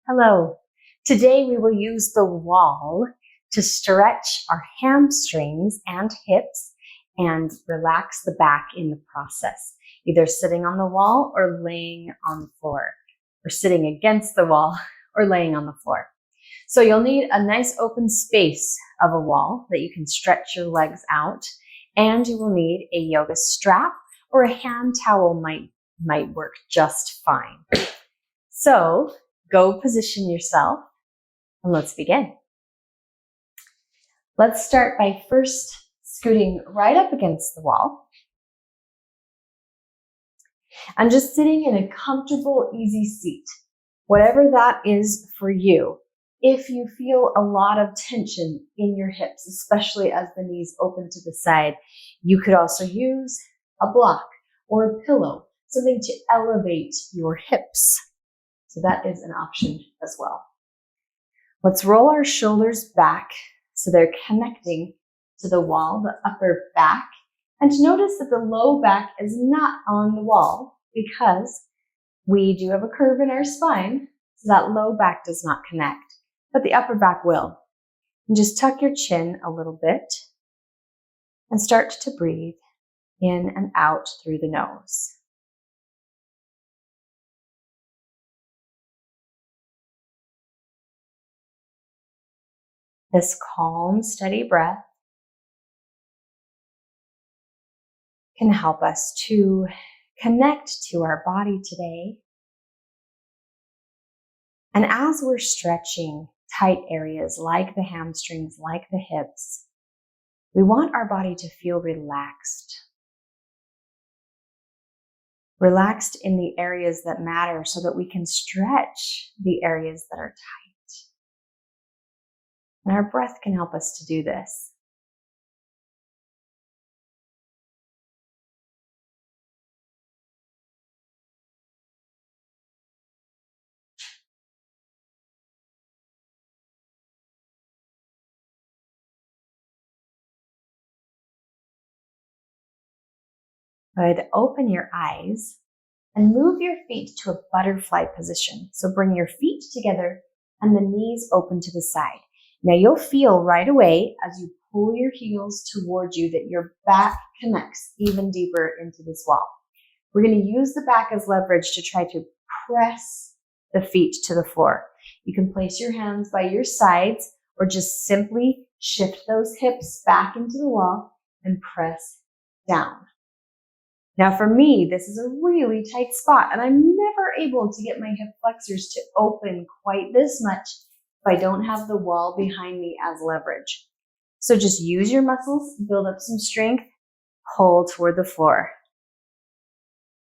Hello. Today we will use the wall to stretch our hamstrings and hips and relax the back in the process, either sitting on the wall or laying on the floor, or sitting against the wall or laying on the floor. So you'll need a nice open space of a wall that you can stretch your legs out, and you will need a yoga strap or a hand towel might work just fine. So go position yourself and let's begin. Let's start by first scooting right up against the wall and just sitting in a comfortable, easy seat, whatever that is for you. If you feel a lot of tension in your hips, especially as the knees open to the side, you could also use a block or a pillow, something to elevate your hips. So that is an option as well. Let's roll our shoulders back so they're connecting to the wall, the upper back. And notice that the low back is not on the wall because we do have a curve in our spine, so that low back does not connect, but the upper back will. And just tuck your chin a little bit and start to breathe in and out through the nose. This calm, steady breath can help us to connect to our body today. And as we're stretching tight areas like the hamstrings, like the hips, we want our body to feel relaxed. Relaxed in the areas that matter so that we can stretch the areas that are tight. And our breath can help us to do this. Good. Open your eyes and move your feet to a butterfly position. So bring your feet together and the knees open to the side. Now you'll feel right away as you pull your heels towards you that your back connects even deeper into this wall. We're going to use the back as leverage to try to press the feet to the floor. You can place your hands by your sides or just simply shift those hips back into the wall and press down. Now for me, this is a really tight spot and I'm never able to get my hip flexors to open quite this much if I don't have the wall behind me as leverage. So just use your muscles, build up some strength, pull toward the floor.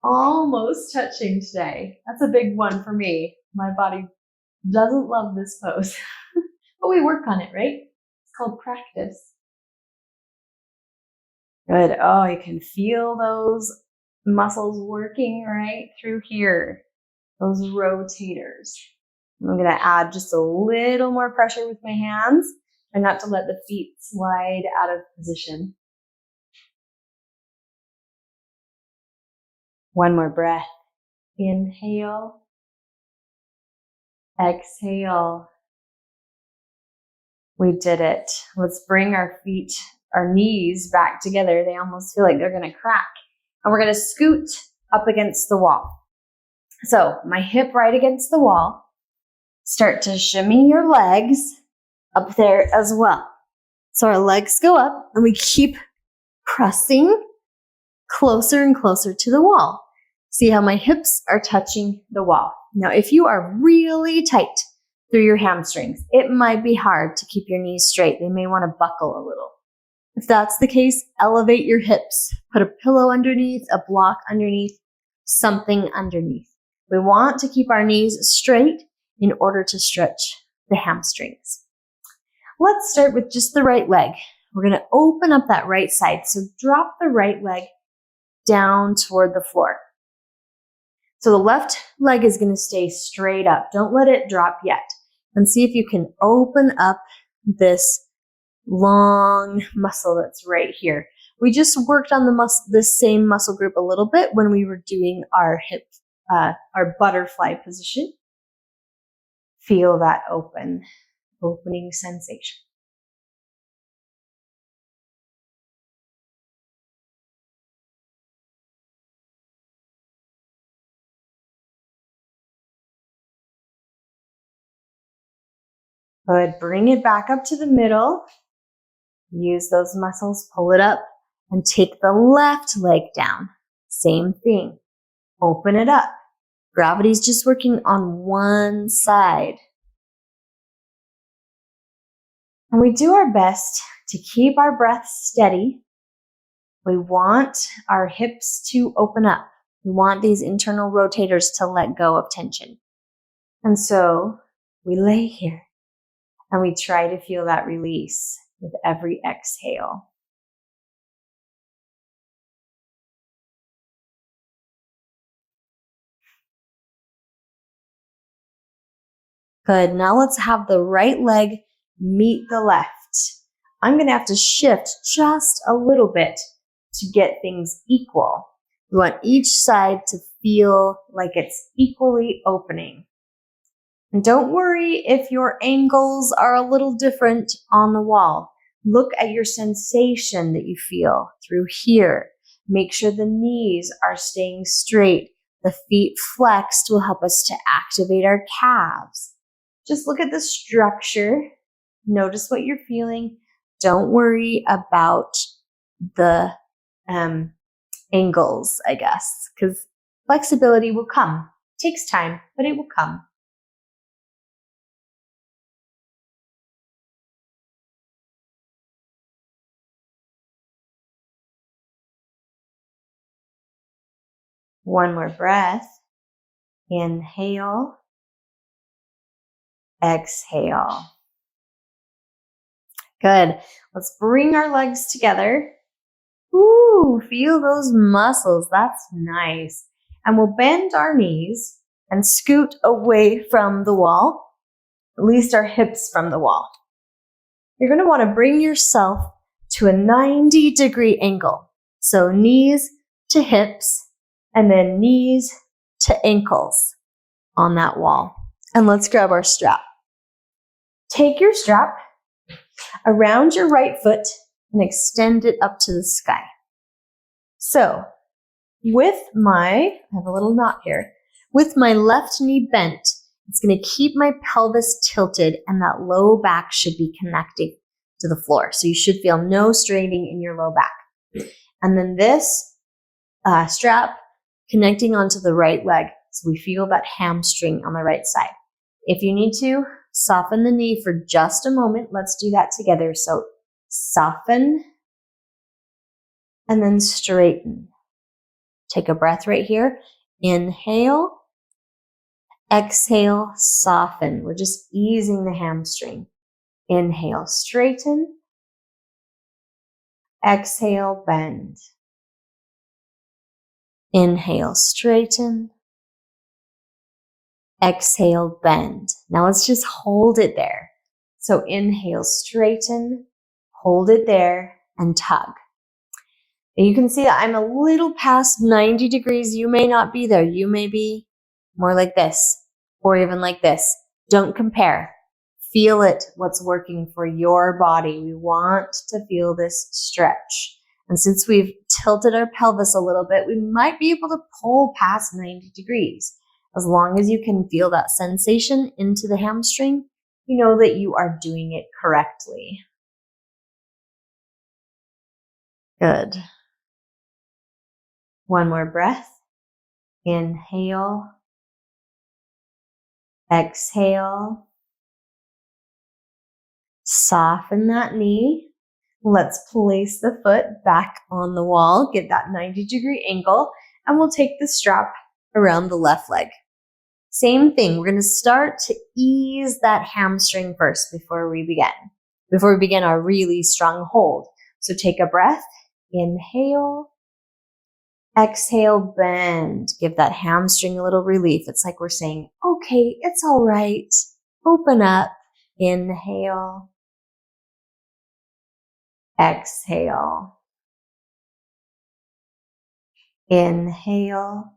Almost touching today. That's a big one for me. My body doesn't love this pose, but we work on it, right? It's called practice. Good. Oh, you can feel those muscles working right through here, those rotators. I'm going to add just a little more pressure with my hands and not to let the feet slide out of position. One more breath. Inhale. Exhale. We did it. Let's bring our feet, our knees back together. They almost feel like they're going to crack. And we're going to scoot up against the wall. So my hip right against the wall. Start to shimmy your legs up there as well. So our legs go up and we keep pressing closer and closer to the wall. See how my hips are touching the wall. Now, if you are really tight through your hamstrings, it might be hard to keep your knees straight. They may want to buckle a little. If that's the case, elevate your hips. Put a pillow underneath, a block underneath, something underneath. We want to keep our knees straight in order to stretch the hamstrings. Let's start with just the right leg. We're going to open up that right side. So drop the right leg down toward the floor. So the left leg is going to stay straight up. Don't let it drop yet. And see if you can open up this long muscle that's right here. We just worked on this same muscle group a little bit when we were doing our hip, our butterfly position. Feel that opening sensation. Good. Bring it back up to the middle. Use those muscles, pull it up, and take the left leg down. Same thing. Open it up. Gravity's just working on one side. And we do our best to keep our breath steady. We want our hips to open up. We want these internal rotators to let go of tension. And so we lay here and we try to feel that release with every exhale. Good. Now let's have the right leg meet the left. I'm going to have to shift just a little bit to get things equal. We want each side to feel like it's equally opening. And don't worry if your angles are a little different on the wall. Look at your sensation that you feel through here. Make sure the knees are staying straight. The feet flexed will help us to activate our calves. Just look at the structure. Notice what you're feeling. Don't worry about the angles, I guess, because flexibility will come. It takes time, but it will come. One more breath. Inhale. Exhale. Good. Let's bring our legs together. Ooh, feel those muscles. That's nice. And we'll bend our knees and scoot away from the wall, at least our hips from the wall. You're going to want to bring yourself to a 90-degree angle. So knees to hips and then knees to ankles on that wall. And let's grab our strap. Take your strap around your right foot and extend it up to the sky. So I have a little knot here, with my left knee bent, it's going to keep my pelvis tilted and that low back should be connecting to the floor. So you should feel no straining in your low back. And then this strap connecting onto the right leg. So we feel that hamstring on the right side. If you need to, soften the knee for just a moment. Let's do that together. So soften and then straighten. Take a breath right here. Inhale. Exhale, soften. We're just easing the hamstring. Inhale, straighten. Exhale, bend. Inhale, straighten. Exhale, bend. Now let's just hold it there. So inhale, straighten, hold it there, and tug. And you can see that I'm a little past 90 degrees. You may not be there. You may be more like this or even like this. Don't compare. Feel it, what's working for your body. We want to feel this stretch. And since we've tilted our pelvis a little bit, we might be able to pull past 90 degrees. As long as you can feel that sensation into the hamstring, you know that you are doing it correctly. Good. One more breath. Inhale. Exhale. Soften that knee. Let's place the foot back on the wall, get that 90-degree angle, and we'll take the strap around the left leg. Same thing, we're going to start to ease that hamstring first before we begin our really strong hold. So take a breath, inhale, exhale, bend. Give that hamstring a little relief. It's like we're saying, okay, it's all right. Open up, inhale, exhale, inhale,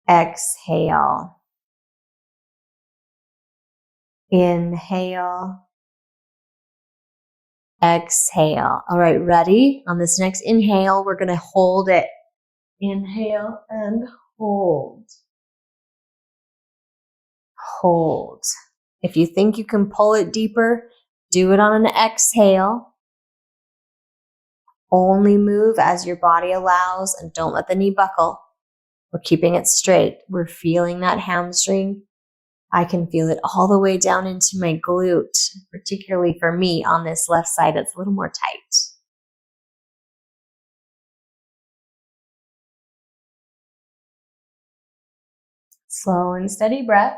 exhale. Inhale. Exhale. All right, ready? On this next inhale, we're going to hold it. Inhale and hold. Hold. If you think you can pull it deeper, do it on an exhale. Only move as your body allows and don't let the knee buckle. We're keeping it straight. We're feeling that hamstring. I can feel it all the way down into my glute, particularly for me on this left side. It's a little more tight. Slow and steady breath.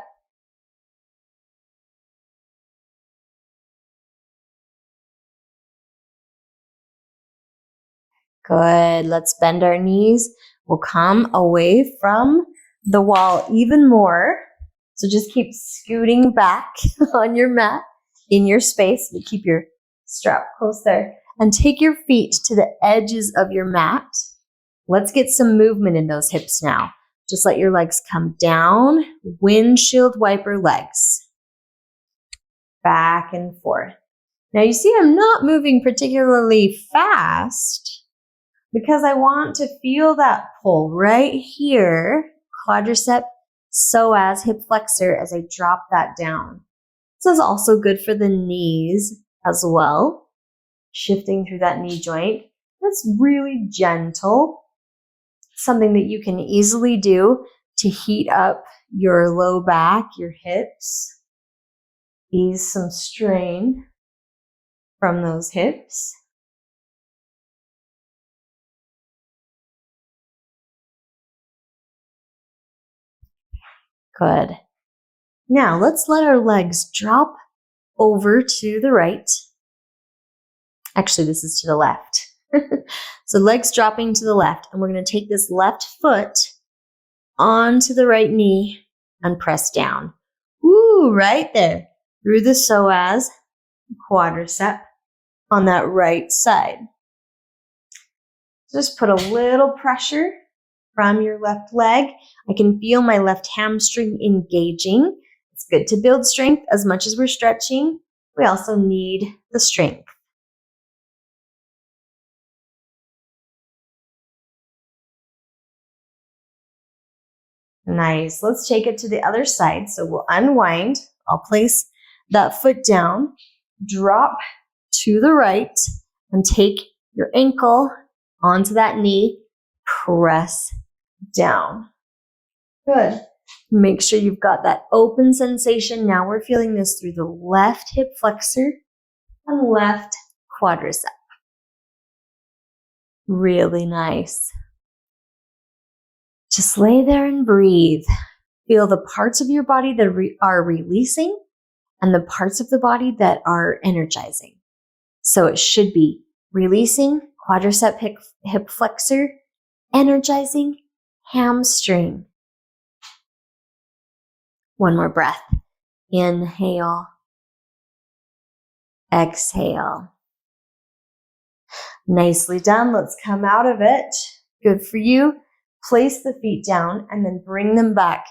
Good. Let's bend our knees. We'll come away from the wall even more. So just keep scooting back on your mat in your space. But keep your strap close there. And take your feet to the edges of your mat. Let's get some movement in those hips now. Just let your legs come down. Windshield wiper legs. Back and forth. Now you see I'm not moving particularly fast because I want to feel that pull right here. Quadricep, psoas, hip flexor as I drop that down. This is also good for the knees as well. Shifting through that knee joint. That's really gentle. Something that you can easily do to heat up your low back, your hips. Ease some strain from those hips. Good. Now let's let our legs drop over to the right. Actually, this is to the left. So legs dropping to the left, and we're going to take this left foot onto the right knee and press down. Ooh, right there. Through the psoas, quadricep on that right side. Just put a little pressure from your left leg. I can feel my left hamstring engaging. It's good to build strength as much as we're stretching. We also need the strength. Nice. Let's take it to the other side. So we'll unwind. I'll place that foot down, drop to the right, and take your ankle onto that knee. Press down. Good. Make sure you've got that open sensation. Now we're feeling this through the left hip flexor and left quadricep. Really nice. Just lay there and breathe. Feel the parts of your body that are releasing and the parts of the body that are energizing. So it should be releasing, quadricep, hip flexor, energizing, hamstring. One more breath. Inhale. Exhale. Nicely done. Let's come out of it. Good for you. Place the feet down and then bring them back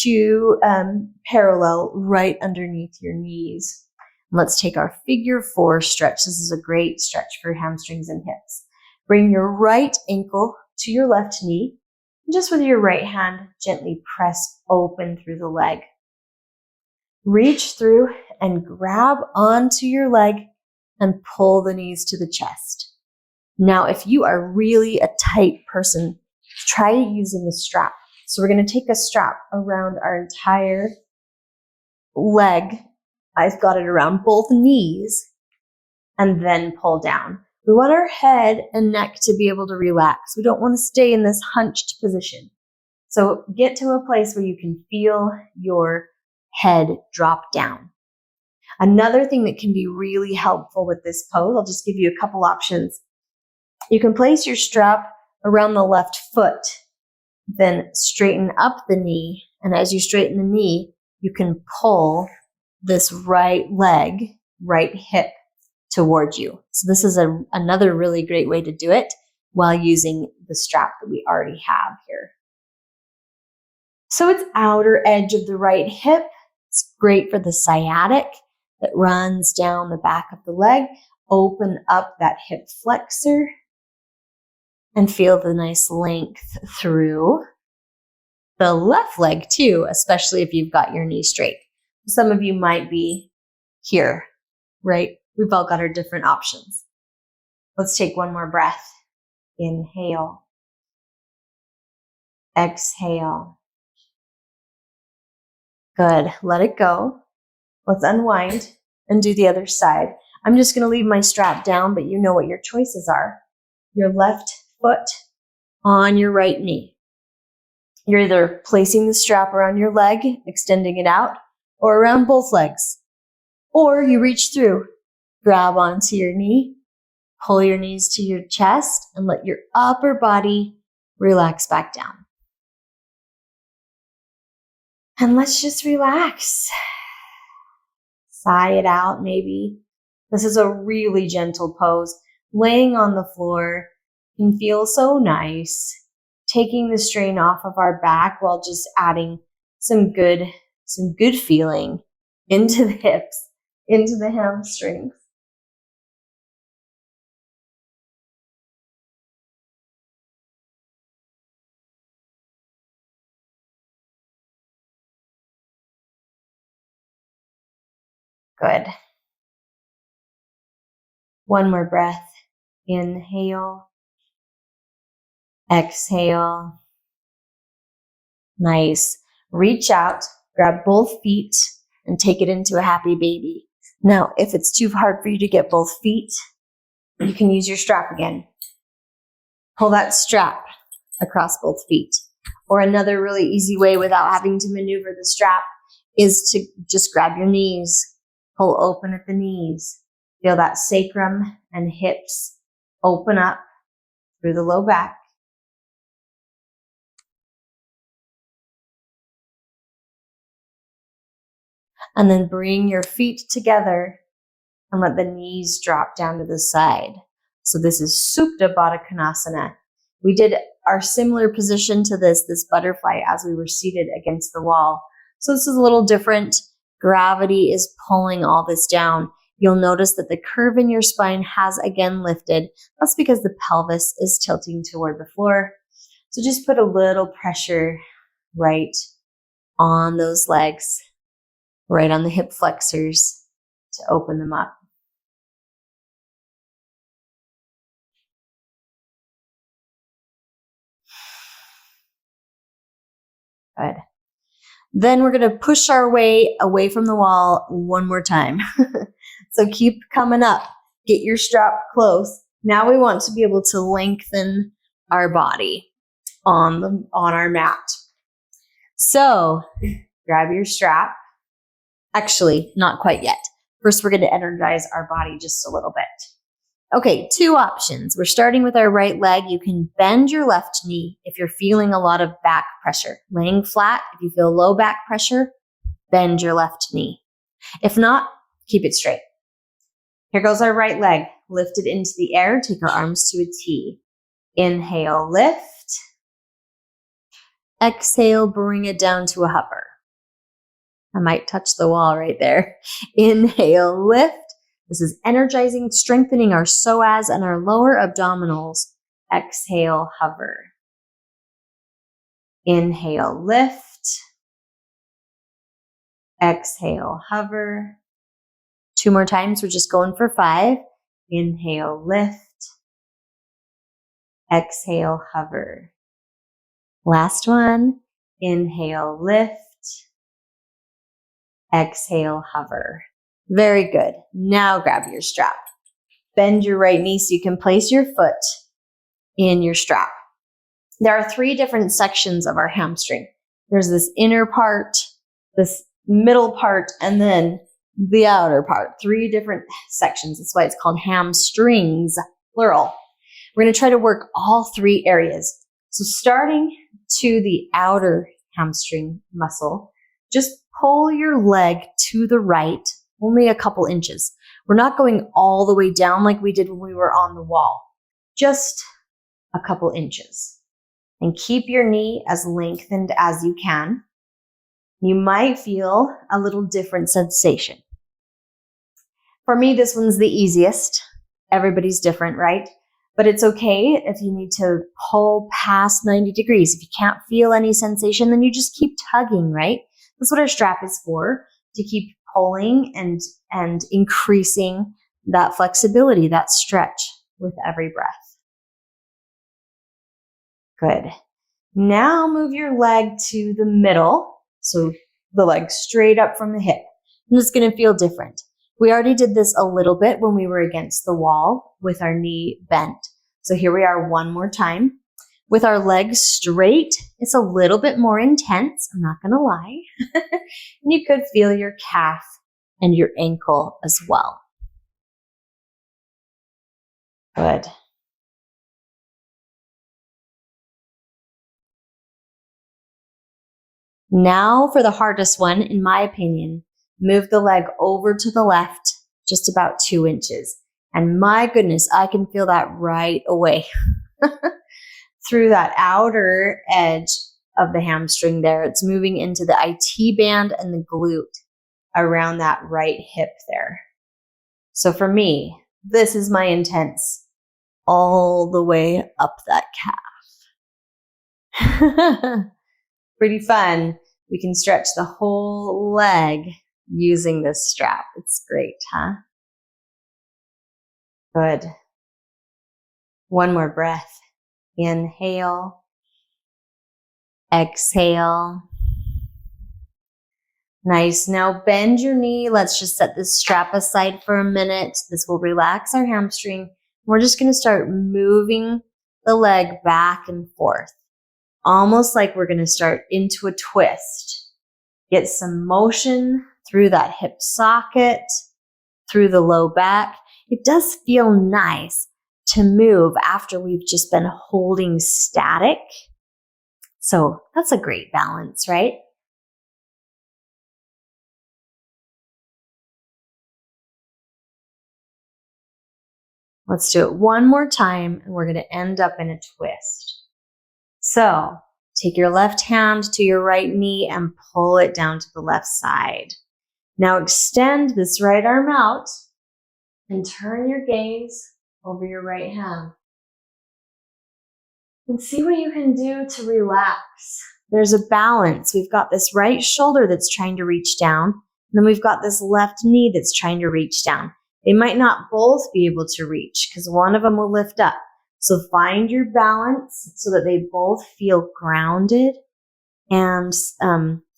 to parallel right underneath your knees. Let's take our figure 4 stretch. This is a great stretch for hamstrings and hips. Bring your right ankle to your left knee. Just with your right hand, gently press open through the leg. Reach through and grab onto your leg and pull the knees to the chest. Now, if you are really a tight person, try using a strap. So we're going to take a strap around our entire leg. I've got it around both knees and then pull down. We want our head and neck to be able to relax. We don't want to stay in this hunched position. So get to a place where you can feel your head drop down. Another thing that can be really helpful with this pose, I'll just give you a couple options. You can place your strap around the left foot, then straighten up the knee. And as you straighten the knee, you can pull this right leg, right hip towards you. So this is another really great way to do it while using the strap that we already have here. So it's outer edge of the right hip. It's great for the sciatic that runs down the back of the leg. Open up that hip flexor and feel the nice length through the left leg too, especially if you've got your knee straight. Some of you might be here, right? We've all got our different options. Let's take one more breath. Inhale. Exhale. Good. Let it go. Let's unwind and do the other side. I'm just going to leave my strap down, but you know what your choices are. Your left foot on your right knee. You're either placing the strap around your leg, extending it out, or around both legs. Or you reach through, grab onto your knee, pull your knees to your chest, and let your upper body relax back down. And let's just relax. Sigh it out, maybe. This is a really gentle pose. Laying on the floor can feel so nice. Taking the strain off of our back while just adding some good feeling into the hips, into the hamstrings. Good. One more breath. Inhale. Exhale. Nice. Reach out, grab both feet, and take it into a happy baby. Now, if it's too hard for you to get both feet, you can use your strap again. Pull that strap across both feet. Or another really easy way without having to maneuver the strap is to just grab your knees. Pull open at the knees. Feel that sacrum and hips open up through the low back. And then bring your feet together and let the knees drop down to the side. So this is Supta Baddha Konasana. We did our similar position to this butterfly as we were seated against the wall. So this is a little different. Gravity is pulling all this down. You'll notice that the curve in your spine has again lifted. That's because the pelvis is tilting toward the floor. So just put a little pressure right on those legs, right on the hip flexors to open them up. Good. Then we're going to push our way away from the wall one more time. So keep coming up. Get your strap close. Now we want to be able to lengthen our body on our mat. So grab your strap. Actually, not quite yet. First, we're going to energize our body just a little bit. Okay, two options. We're starting with our right leg. You can bend your left knee if you're feeling a lot of back pressure. Laying flat, if you feel low back pressure, bend your left knee. If not, keep it straight. Here goes our right leg. Lift it into the air. Take our arms to a T. Inhale, lift. Exhale, bring it down to a hover. I might touch the wall right there. Inhale, lift. This is energizing, strengthening our psoas and our lower abdominals. Exhale, hover. Inhale, lift. Exhale, hover. 2 more times. We're just going for 5. Inhale, lift. Exhale, hover. Last one. Inhale, lift. Exhale, hover. Very good. Now grab your strap. Bend your right knee so you can place your foot in your strap. There are 3 different sections of our hamstring. There's this inner part, this middle part, and then the outer part. 3 different sections. That's why it's called hamstrings, plural. We're going to try to work all 3 areas. So starting to the outer hamstring muscle, just pull your leg to the right, only a couple inches. We're not going all the way down like we did when we were on the wall, just a couple inches. And keep your knee as lengthened as you can. You might feel a little different sensation. For me, this one's the easiest. Everybody's different, right? But it's okay if you need to pull past 90 degrees. If you can't feel any sensation, then you just keep tugging, right? That's what our strap is for, to keep pulling and increasing that flexibility, that stretch with every breath. Good. Now move your leg to the middle. So the leg straight up from the hip. And it's going to feel different. We already did this a little bit when we were against the wall with our knee bent. So here we are one more time. With our legs straight, it's a little bit more intense. I'm not going to lie. And you could feel your calf and your ankle as well. Good. Now for the hardest one, in my opinion, move the leg over to the left, just about 2 inches. And my goodness, I can feel that right away through that outer edge of the hamstring there. It's moving into the IT band and the glute around that right hip there. So for me, this is my intense all the way up that calf. Pretty fun. We can stretch the whole leg using this strap. It's great, huh? Good. One more breath. Inhale. Exhale. Nice. Now bend your knee. Let's just set this strap aside for a minute. This will relax our hamstring. We're just going to start moving the leg back and forth, almost like we're going to start into a twist. Get some motion through that hip socket, through the low back. It does feel nice to move after we've just been holding static. So that's a great balance, right? Let's do it one more time, and we're going to end up in a twist. So take your left hand to your right knee and pull it down to the left side. Now extend this right arm out and turn your gaze over your right hand. And see what you can do to relax. There's a balance. We've got this right shoulder that's trying to reach down, and then we've got this left knee that's trying to reach down. They might not both be able to reach because one of them will lift up. So find your balance so that they both feel grounded and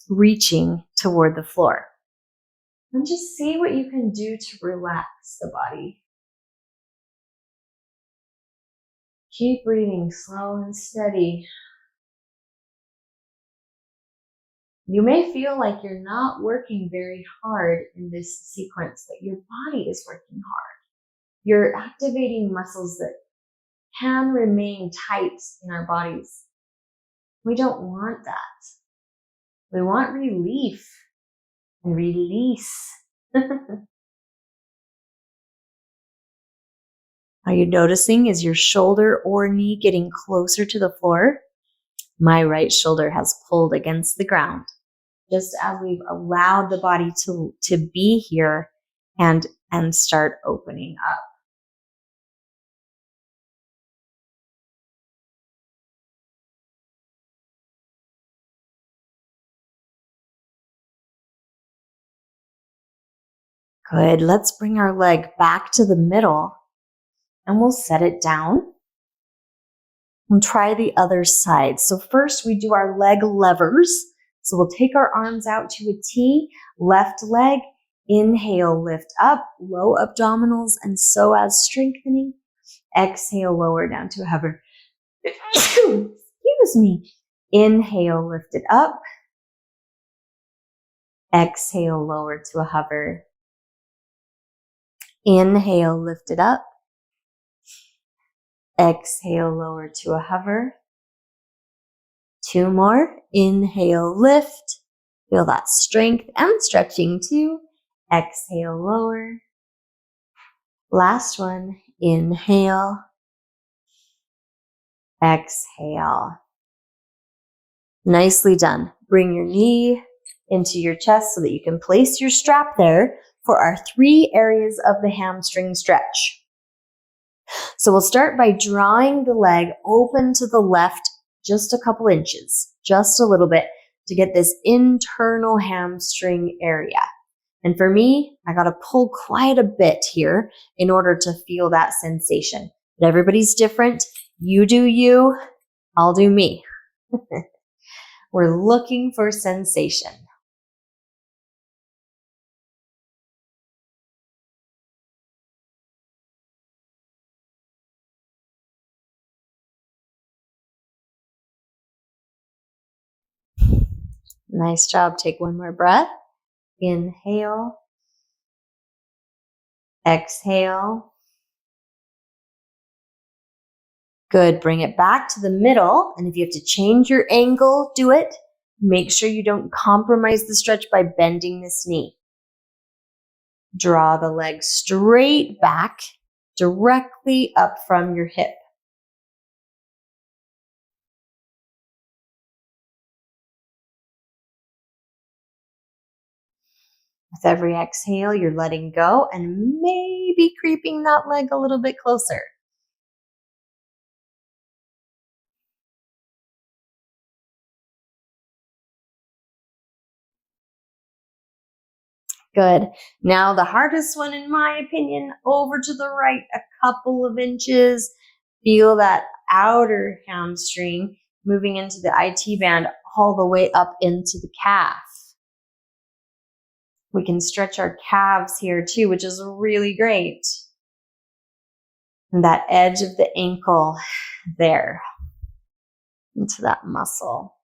reaching toward the floor. And just see what you can do to relax the body. Keep breathing slow and steady. You may feel like you're not working very hard in this sequence, but your body is working hard. You're activating muscles that can remain tight in our bodies. We don't want that. We want relief and release. Are you noticing, is your shoulder or knee getting closer to the floor? My right shoulder has pulled against the ground, just as we've allowed the body to be here and start opening up. Good. Let's bring our leg back to the middle and we'll set it down and try the other side. So first we do our leg levers. So we'll take our arms out to a T, left leg, inhale, lift up, low abdominals and psoas strengthening. Exhale, lower down to a hover. Excuse me. Inhale, lift it up. Exhale, lower to a hover. Inhale, lift it up. Exhale, lower to a hover. 2 more. Inhale, lift. Feel that strength and stretching too. Exhale, lower. Last one. Inhale. Exhale. Nicely done. Bring your knee into your chest so that you can place your strap there for our 3 areas of the hamstring stretch. So we'll start by drawing the leg open to the left just a couple inches, just a little bit, to get this internal hamstring area. And for me, I got to pull quite a bit here in order to feel that sensation. But everybody's different. You do you, I'll do me. We're looking for sensation. Nice job. Take one more breath. Inhale. Exhale. Good. Bring it back to the middle. And if you have to change your angle, do it. Make sure you don't compromise the stretch by bending this knee. Draw the leg straight back, directly up from your hip. With every exhale, you're letting go and maybe creeping that leg a little bit closer. Good. Now the hardest one, in my opinion, over to the right a couple of inches. Feel that outer hamstring moving into the IT band all the way up into the calf. We can stretch our calves here too, which is really great. And that edge of the ankle there into that muscle.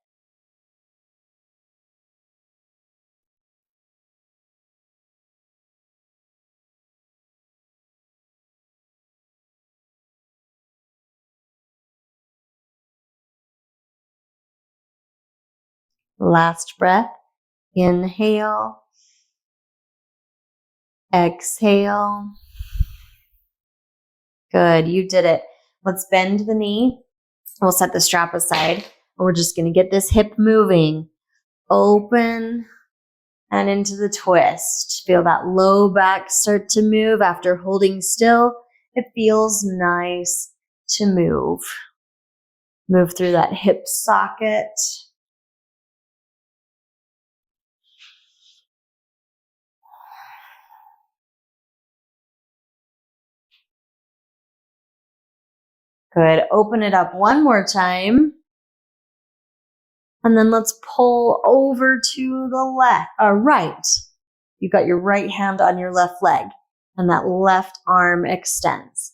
Last breath. Inhale. Exhale. Good. You did it. Let's bend the knee. We'll set the strap aside. And we're just going to get this hip moving. Open and into the twist. Feel that low back start to move after holding still. It feels nice to move. Move through that hip socket. Good. Open it up one more time. And then let's pull over to the right. You've got your right hand on your left leg and that left arm extends.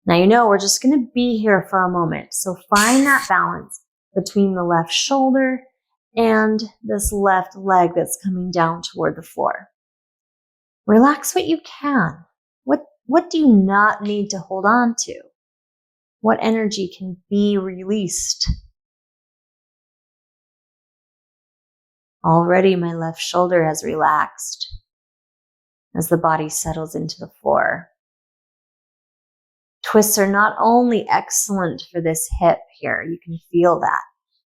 Now you know we're just going to be here for a moment. So find that balance between the left shoulder and this left leg that's coming down toward the floor. Relax what you can. What do you not need to hold on to? What energy can be released? Already my left shoulder has relaxed as the body settles into the floor. Twists are not only excellent for this hip here, you can feel that,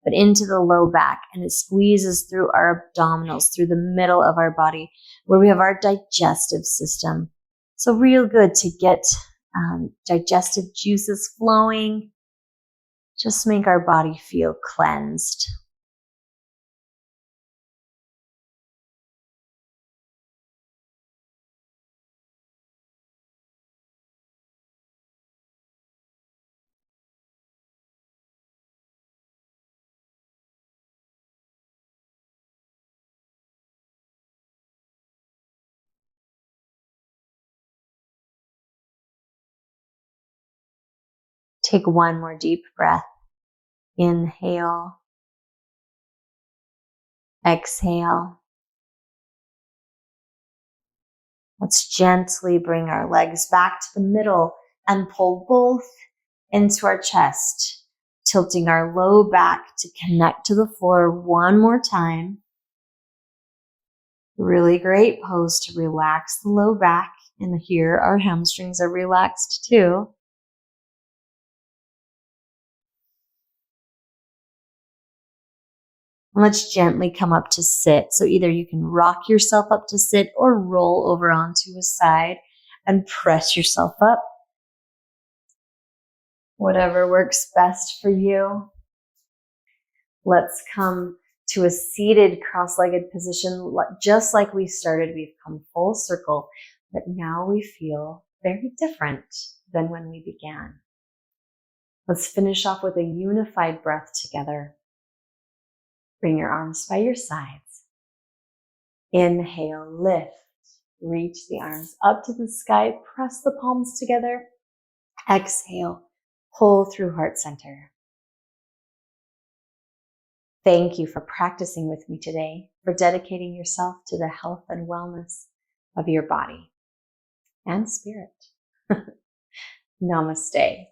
but into the low back, and it squeezes through our abdominals, through the middle of our body, where we have our digestive system. So real good to get digestive juices flowing. Just make our body feel cleansed. Take one more deep breath. Inhale. Exhale. Let's gently bring our legs back to the middle and pull both into our chest, tilting our low back to connect to the floor one more time. Really great pose to relax the low back, and here our hamstrings are relaxed too. And let's gently come up to sit. So either you can rock yourself up to sit or roll over onto a side and press yourself up. Whatever works best for you. Let's come to a seated cross-legged position. Just like we started, we've come full circle, but now we feel very different than when we began. Let's finish off with a unified breath together. Bring your arms by your sides. Inhale, lift. Reach the arms up to the sky. Press the palms together. Exhale, pull through heart center. Thank you for practicing with me today, for dedicating yourself to the health and wellness of your body and spirit. Namaste.